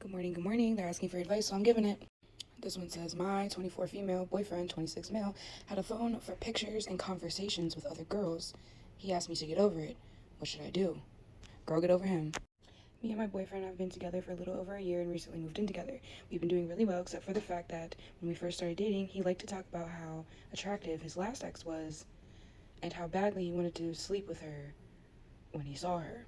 Good morning, good morning. They're asking for advice, so I'm giving it. This one says, my 24 female boyfriend, 26 male, had a phone for pictures and conversations with other girls. He asked me to get over it. What should I do? Girl, get over him. Me and my boyfriend have been together for a little over a year and recently moved in together. We've been doing really well, except for the fact that when we first started dating, he liked to talk about how attractive his last ex was and how badly he wanted to sleep with her when he saw her.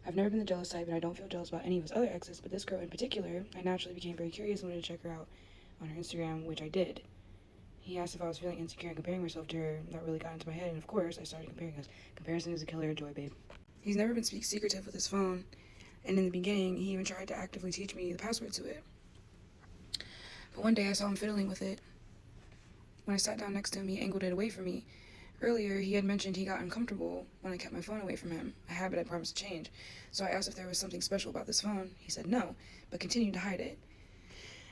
I've never been the jealous type, and I don't feel jealous about any of his other exes, but this girl in particular, I naturally became very curious and wanted to check her out on her Instagram, which I did. He asked if I was feeling insecure and comparing myself to her. That really got into my head, and of course, I started comparing us. Comparison is a killer of joy, babe. He's never been secretive with his phone, and in the beginning, he even tried to actively teach me the password to it. But one day, I saw him fiddling with it. When I sat down next to him, he angled it away from me. Earlier, he had mentioned he got uncomfortable when I kept my phone away from him, a habit I promised to change. So I asked if there was something special about this phone. He said no, but continued to hide it.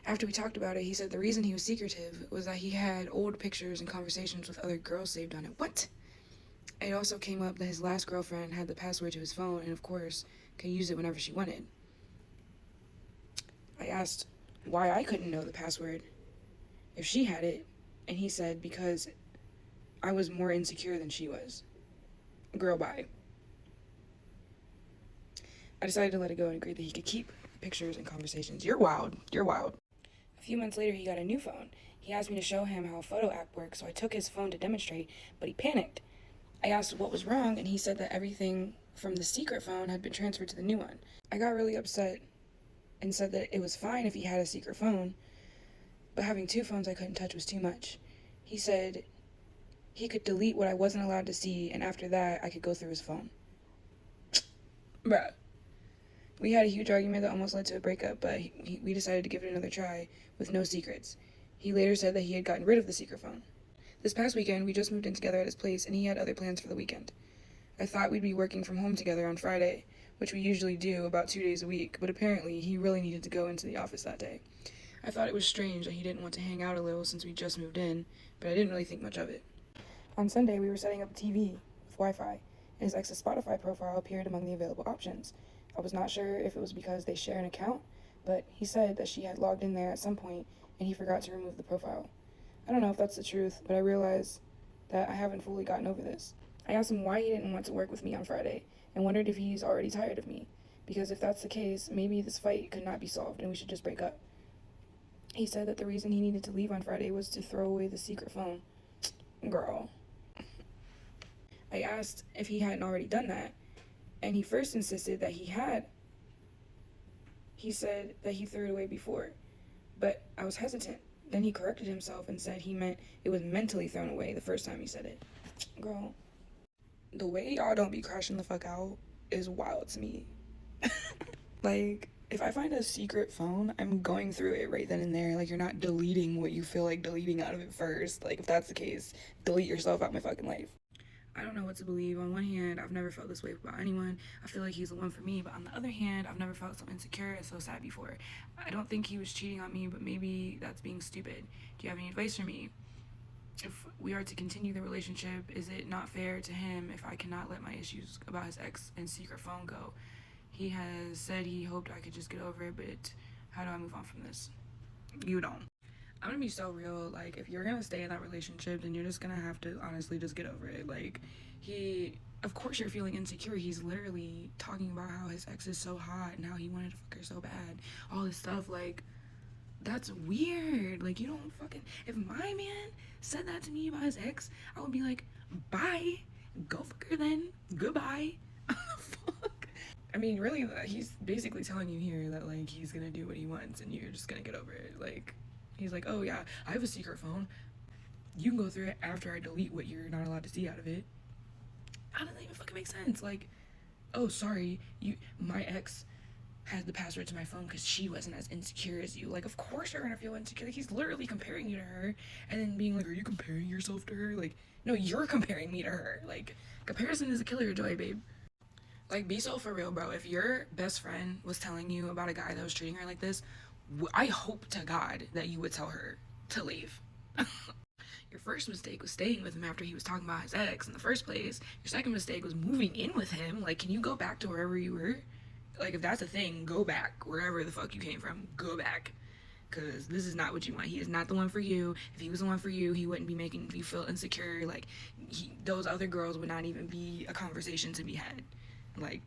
After we talked about it, he said the reason he was secretive was that he had old pictures and conversations with other girls saved on it. What? It also came up that his last girlfriend had the password to his phone and, of course, could use it whenever she wanted. I asked why I couldn't know the password if she had it, and he said because I was more insecure than she was. Girl, bye. I decided to let it go and agreed that he could keep the pictures and conversations. You're wild. You're wild. A few months later, he got a new phone. He asked me to show him how a photo app works, so I took his phone to demonstrate, but he panicked. I asked what was wrong, and he said that everything from the secret phone had been transferred to the new one. I got really upset and said that it was fine if he had a secret phone, but having two phones I couldn't touch was too much. He said he could delete what I wasn't allowed to see, and after that, I could go through his phone. Bruh. We had a huge argument that almost led to a breakup, but we decided to give it another try with no secrets. He later said that he had gotten rid of the secret phone. This past weekend, we just moved in together at his place, and he had other plans for the weekend. I thought we'd be working from home together on Friday, which we usually do about 2 days a week, but apparently he really needed to go into the office that day. I thought it was strange that he didn't want to hang out a little since we just moved in, but I didn't really think much of it. On Sunday, we were setting up a TV with Wi-Fi, and his ex's Spotify profile appeared among the available options. I was not sure if it was because they share an account, but he said that she had logged in there at some point, and he forgot to remove the profile. I don't know if that's the truth, but I realized that I haven't fully gotten over this. I asked him why he didn't want to work with me on Friday, and wondered if he's already tired of me, because if that's the case, maybe this fight could not be solved, and we should just break up. He said that the reason he needed to leave on Friday was to throw away the secret phone. Girl. I asked if he hadn't already done that, and he first insisted that he had. He said that he threw it away before, but I was hesitant. Then he corrected himself and said he meant it was mentally thrown away the first time he said it. Girl, the way y'all don't be crashing the fuck out is wild to me. Like, if I find a secret phone, I'm going through it right then and there. Like, you're not deleting what you feel like deleting out of it first. Like, if that's the case, delete yourself out my fucking life. I don't know what to believe. On one hand, I've never felt this way about anyone. I feel like he's the one for me. But on the other hand, I've never felt so insecure and so sad before. I don't think he was cheating on me, but maybe that's being stupid. Do you have any advice for me? If we are to continue the relationship, is it not fair to him if I cannot let my issues about his ex and secret phone go? He has said he hoped I could just get over it, but how do I move on from this? You don't. I'm gonna be so real. Like, if you're gonna stay in that relationship, then you're just gonna have to honestly just get over it. Like, of course you're feeling insecure. He's literally talking about how his ex is so hot and how he wanted to fuck her so bad. All this stuff, like, that's weird. Like, you don't fucking. If my man said that to me about his ex, I would be like, bye. Go fuck her then. Goodbye. Fuck. I mean, really, he's basically telling you here that, like, he's gonna do what he wants and you're just gonna get over it. Like, he's like, oh yeah, I have a secret phone. You can go through it after I delete what you're not allowed to see out of it. How does that even fucking make sense? Like, oh, sorry, my ex had the password to my phone because she wasn't as insecure as you. Like, of course you're gonna feel insecure. Like, he's literally comparing you to her and then being like, are you comparing yourself to her? Like, no, you're comparing me to her. Like, comparison is a killer of joy, babe. Like, be so for real, bro. If your best friend was telling you about a guy that was treating her like this, I hope to God that you would tell her to leave. Your first mistake was staying with him after he was talking about his ex in the first place. Your second mistake was moving in with him. Like, can you go back to wherever you were? Like, if that's a thing, go back wherever the fuck you came from. Go back, because this is not what you want. He is not the one for you. If he was the one for you, he wouldn't be making you feel insecure. Like, those other girls would not even be a conversation to be had. Like,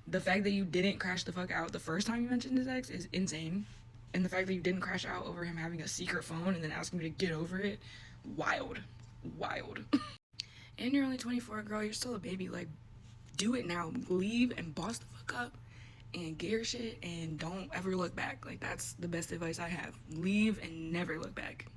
the fact that you didn't crash the fuck out the first time you mentioned his ex is insane. And the fact that you didn't crash out over him having a secret phone and then asking me to get over it, wild. Wild. And you're only 24, girl. You're still a baby. Like, do it now. Leave and boss the fuck up and get your shit and don't ever look back. Like, that's the best advice I have. Leave and never look back.